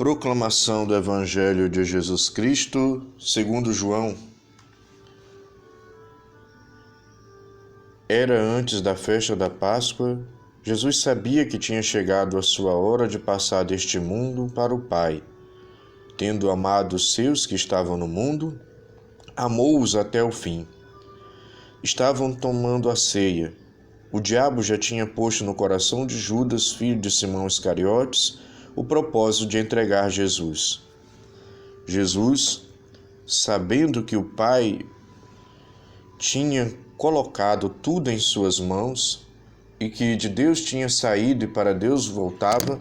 Proclamação do Evangelho de Jesus Cristo, segundo João. Era antes da festa da Páscoa. Jesus sabia que tinha chegado a sua hora de passar deste mundo para o Pai. Tendo amado os seus que estavam no mundo, amou-os até o fim. Estavam tomando a ceia. O diabo já tinha posto no coração de Judas, filho de Simão Iscariotes, o propósito de entregar Jesus. Jesus, sabendo que o Pai tinha colocado tudo em suas mãos e que de Deus tinha saído e para Deus voltava,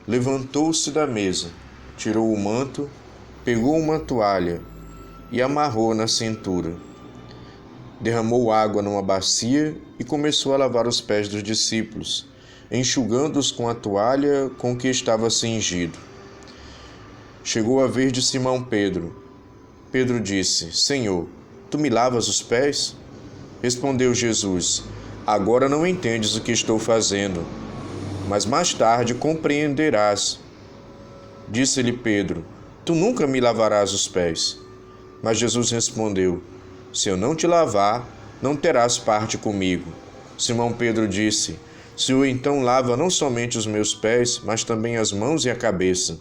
levantou-se da mesa, tirou o manto, pegou uma toalha e amarrou na cintura. Derramou água numa bacia e começou a lavar os pés dos discípulos, enxugando-os com a toalha com que estava cingido. Chegou a vez de Simão Pedro. Pedro disse: Senhor, tu me lavas os pés? Respondeu Jesus: Agora não entendes o que estou fazendo, mas mais tarde compreenderás. Disse-lhe Pedro: Tu nunca me lavarás os pés. Mas Jesus respondeu: Se eu não te lavar, não terás parte comigo. Simão Pedro disse: Senhor, então lava não somente os meus pés, mas também as mãos e a cabeça.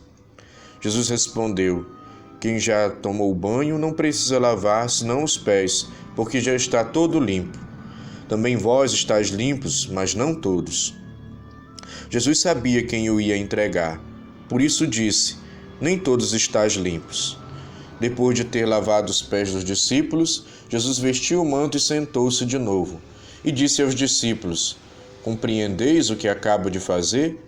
Jesus respondeu: Quem já tomou banho não precisa lavar senão os pés, porque já está todo limpo. Também vós estáis limpos, mas não todos. Jesus sabia quem o ia entregar. Por isso disse: Nem todos estáis limpos. Depois de ter lavado os pés dos discípulos, Jesus vestiu o manto e sentou-se de novo. E disse aos discípulos: Compreendeis o que acabo de fazer?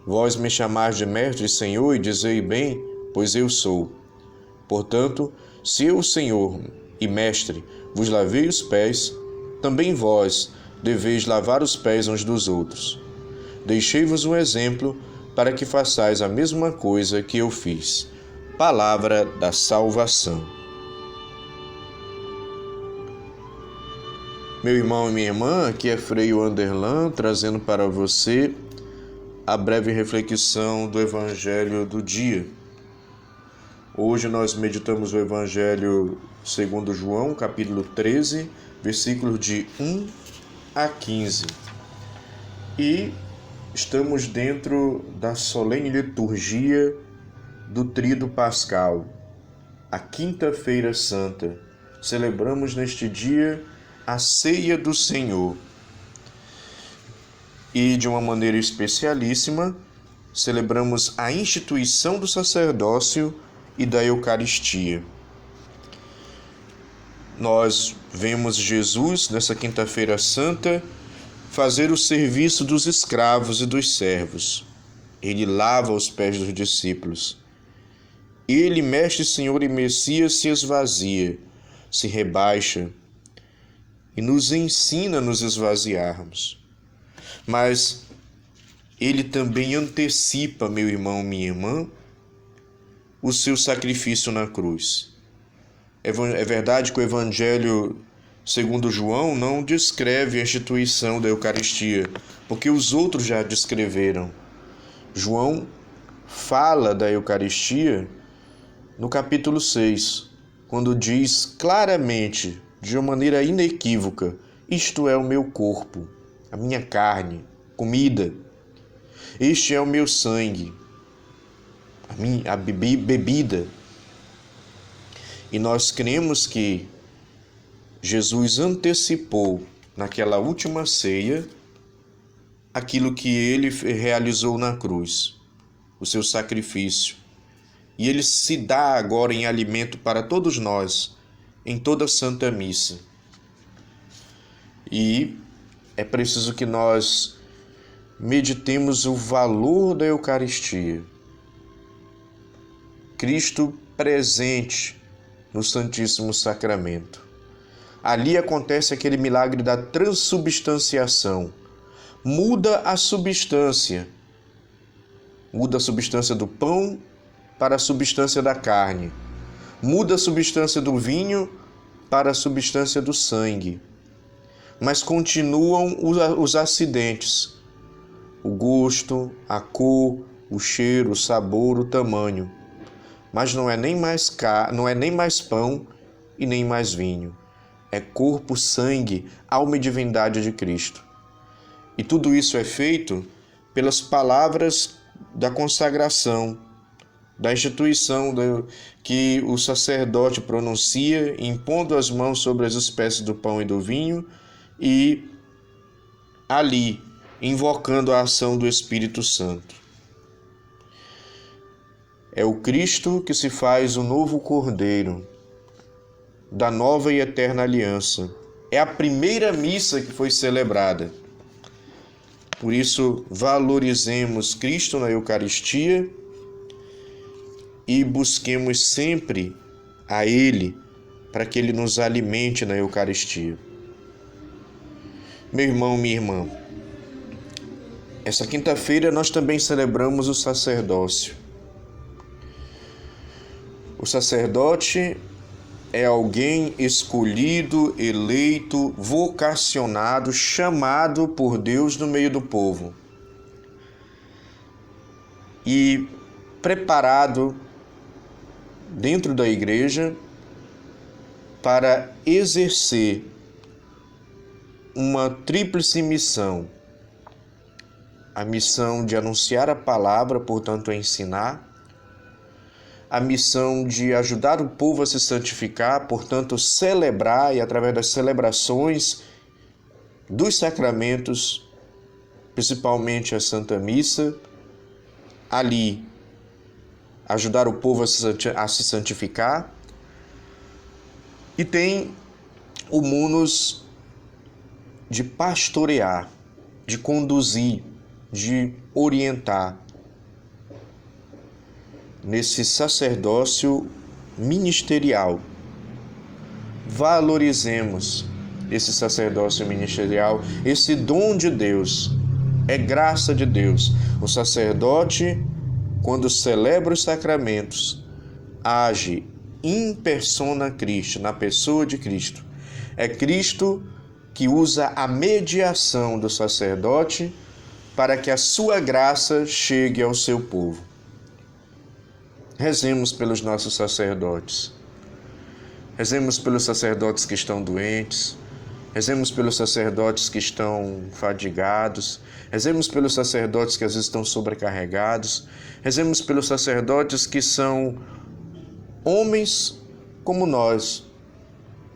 Vós me chamais de mestre e Senhor, e dizei bem, pois eu sou. Portanto, se eu, Senhor e mestre, vos lavei os pés, também vós deveis lavar os pés uns dos outros. Deixei-vos um exemplo para que façais a mesma coisa que eu fiz. Palavra da salvação. Meu irmão e minha irmã, aqui é Frei Wanderlan, trazendo para você a breve reflexão do Evangelho do dia. Hoje nós meditamos o Evangelho segundo João, capítulo 13, versículos de 1 a 15. E estamos dentro da solene liturgia do Tríduo Pascal, a Quinta-feira Santa. Celebramos neste dia a ceia do Senhor. E de uma maneira especialíssima, celebramos a instituição do sacerdócio e da Eucaristia. Nós vemos Jesus, nessa Quinta-feira Santa, fazer o serviço dos escravos e dos servos. Ele lava os pés dos discípulos. Ele, Mestre, Senhor e Messias, se esvazia, se rebaixa e nos ensina a nos esvaziarmos. Mas ele também antecipa, meu irmão, minha irmã, o seu sacrifício na cruz. É verdade que o Evangelho segundo João não descreve a instituição da Eucaristia, porque os outros já descreveram. João fala da Eucaristia no capítulo 6, quando diz claramente, de uma maneira inequívoca: isto é o meu corpo, a minha carne, comida. Este é o meu sangue, a bebida. E nós cremos que Jesus antecipou naquela última ceia aquilo que ele realizou na cruz, o seu sacrifício. E ele se dá agora em alimento para todos nós, em toda a Santa Missa. E é preciso que nós meditemos o valor da Eucaristia. Cristo presente no Santíssimo Sacramento. Ali acontece aquele milagre da transubstanciação. Muda a substância. Muda a substância do pão para a substância da carne. Muda a substância do vinho para a substância do sangue. Mas continuam os acidentes. O gosto, a cor, o cheiro, o sabor, o tamanho. Mas não é nem mais pão e nem mais vinho. É corpo, sangue, alma e divindade de Cristo. E tudo isso é feito pelas palavras da consagração, da instituição que o sacerdote pronuncia, impondo as mãos sobre as espécies do pão e do vinho e ali invocando a ação do Espírito Santo. É o Cristo que se faz o novo Cordeiro da nova e eterna aliança. É a primeira missa que foi celebrada. Por isso, valorizemos Cristo na Eucaristia e busquemos sempre a Ele para que Ele nos alimente na Eucaristia. Meu irmão, minha irmã, essa quinta-feira nós também celebramos o sacerdócio. O sacerdote é alguém escolhido, eleito, vocacionado, chamado por Deus no meio do povo e preparado dentro da igreja para exercer uma tríplice missão. A missão de anunciar a palavra, portanto, ensinar. A missão de ajudar o povo a se santificar, portanto, celebrar e, através das celebrações dos sacramentos, principalmente a Santa Missa, ali ajudar o povo a se santificar. E tem o munus de pastorear, de conduzir, de orientar nesse sacerdócio ministerial. Valorizemos esse sacerdócio ministerial, esse dom de Deus, é graça de Deus. O sacerdote, quando celebra os sacramentos, age in persona Christi, na pessoa de Cristo. É Cristo que usa a mediação do sacerdote para que a sua graça chegue ao seu povo. Rezemos pelos nossos sacerdotes. Rezemos pelos sacerdotes que estão doentes. Rezemos pelos sacerdotes que estão fadigados. Rezemos pelos sacerdotes que às vezes estão sobrecarregados. Rezemos pelos sacerdotes que são homens como nós,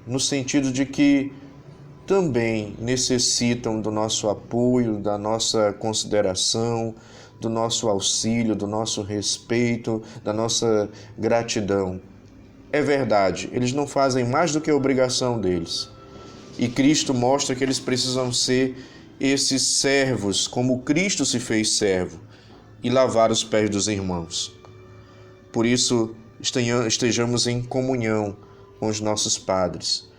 no sentido de que também necessitam do nosso apoio, da nossa consideração, do nosso auxílio, do nosso respeito, da nossa gratidão. É verdade, eles não fazem mais do que a obrigação deles. E Cristo mostra que eles precisam ser esses servos, como Cristo se fez servo, e lavar os pés dos irmãos. Por isso, estejamos em comunhão com os nossos padres,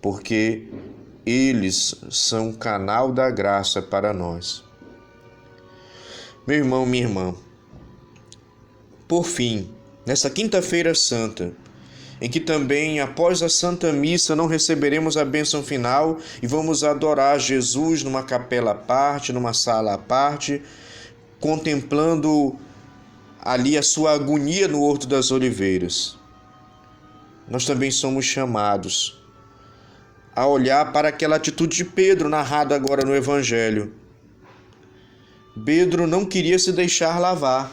porque eles são canal da graça para nós. Meu irmão, minha irmã, por fim, nessa quinta-feira santa, em que também após a Santa Missa não receberemos a bênção final e vamos adorar Jesus numa capela à parte, numa sala à parte, contemplando ali a sua agonia no Horto das Oliveiras. Nós também somos chamados a olhar para aquela atitude de Pedro narrada agora no Evangelho. Pedro não queria se deixar lavar.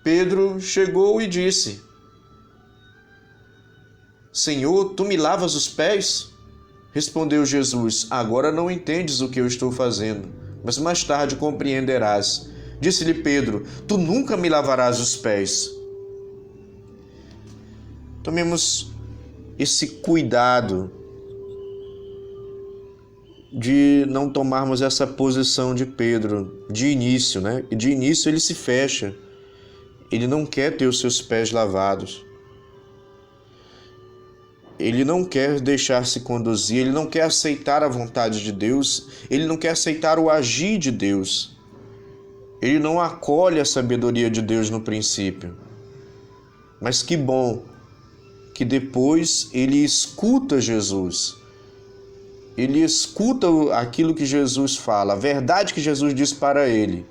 Pedro chegou e disse: Senhor, tu me lavas os pés? Respondeu Jesus: agora não entendes o que eu estou fazendo, mas mais tarde compreenderás. Disse-lhe Pedro: tu nunca me lavarás os pés. Tomemos esse cuidado de não tomarmos essa posição de Pedro de início, né? De início ele se fecha, ele não quer ter os seus pés lavados, ele não quer deixar-se conduzir, ele não quer aceitar a vontade de Deus, ele não quer aceitar o agir de Deus, ele não acolhe a sabedoria de Deus no princípio. Mas que bom que depois ele escuta Jesus. Ele escuta aquilo que Jesus fala, a verdade que Jesus diz para ele.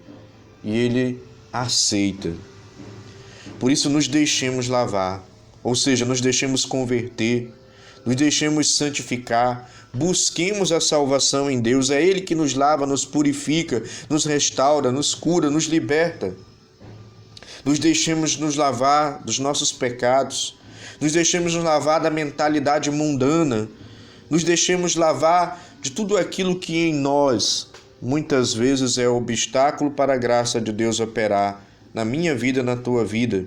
e Ele aceita. Por isso nos deixemos lavar, ou seja, nos deixemos converter, nos deixemos santificar, busquemos a salvação em Deus. É Ele que nos lava, nos purifica, nos restaura, nos cura, nos liberta. Nos deixemos nos lavar dos nossos pecados, nos deixemos nos lavar da mentalidade mundana, nos deixemos lavar de tudo aquilo que em nós muitas vezes é obstáculo para a graça de Deus operar na minha vida, na tua vida.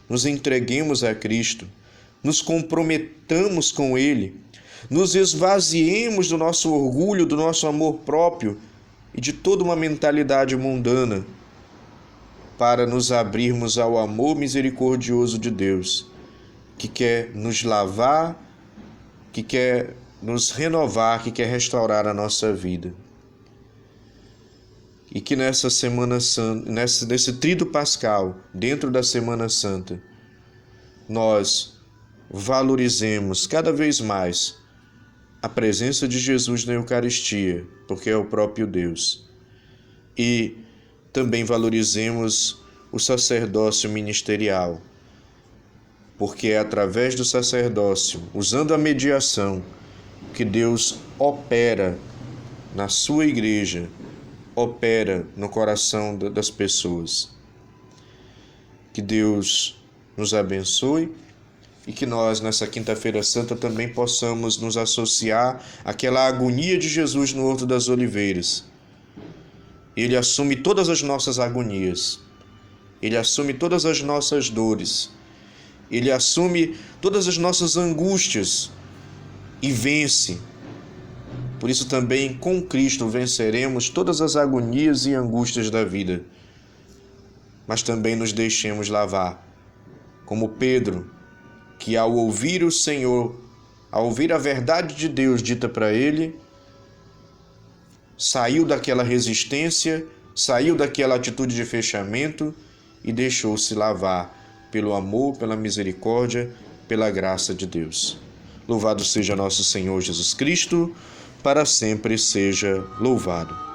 Nos entreguemos a Cristo, nos comprometamos com Ele, nos esvaziemos do nosso orgulho, do nosso amor próprio e de toda uma mentalidade mundana, para nos abrirmos ao amor misericordioso de Deus, que quer nos lavar, que quer nos renovar, que quer restaurar a nossa vida. E que nessa Semana Santa, nesse tríduo pascal, dentro da Semana Santa, nós valorizemos cada vez mais a presença de Jesus na Eucaristia, porque é o próprio Deus. E também valorizemos o sacerdócio ministerial, porque é através do sacerdócio, usando a mediação, que Deus opera na sua igreja, opera no coração das pessoas. Que Deus nos abençoe e que nós, nessa Quinta-feira Santa, também possamos nos associar àquela agonia de Jesus no Horto das Oliveiras. Ele assume todas as nossas agonias, Ele assume todas as nossas dores, Ele assume todas as nossas angústias e vence. Por isso também com Cristo venceremos todas as agonias e angústias da vida. Mas também nos deixemos lavar, como Pedro, que ao ouvir o Senhor, ao ouvir a verdade de Deus dita para ele, saiu daquela resistência, saiu daquela atitude de fechamento e deixou-se lavar pelo amor, pela misericórdia, pela graça de Deus. Louvado seja nosso Senhor Jesus Cristo, para sempre seja louvado.